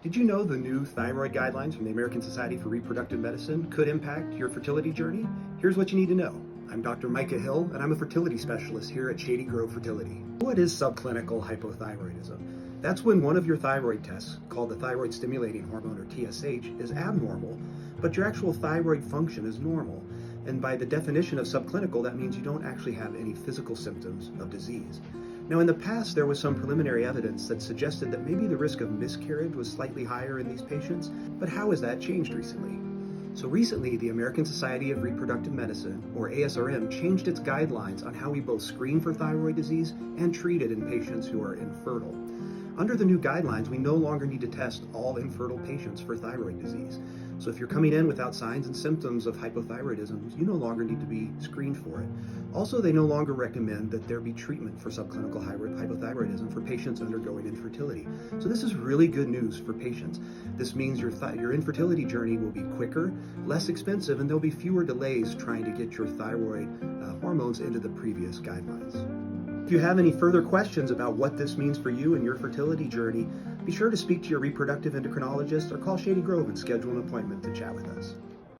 Did you know the new thyroid guidelines from the American Society for Reproductive Medicine could impact your fertility journey? Here's what you need to know. I'm Dr. Micah Hill, and I'm a fertility specialist here at Shady Grove Fertility. What is subclinical hypothyroidism? That's when one of your thyroid tests, called the thyroid stimulating hormone or TSH, is abnormal, but your actual thyroid function is normal. And by the definition of subclinical, that means you don't actually have any physical symptoms of disease. Now, in the past, there was some preliminary evidence that suggested that maybe the risk of miscarriage was slightly higher in these patients, but how has that changed recently? So recently, the American Society of Reproductive Medicine, or ASRM, changed its guidelines on how we both screen for thyroid disease and treat it in patients who are infertile. Under the new guidelines, we no longer need to test all infertile patients for thyroid disease. So if you're coming in without signs and symptoms of hypothyroidism, you no longer need to be screened for it. Also, they no longer recommend that there be treatment for subclinical hypothyroidism for patients undergoing infertility. So this is really good news for patients. This means your infertility journey will be quicker, less expensive, and there'll be fewer delays trying to get your thyroid hormones into the previous guidelines. If you have any further questions about what this means for you and your fertility journey, be sure to speak to your reproductive endocrinologist or call Shady Grove and schedule an appointment to chat with us.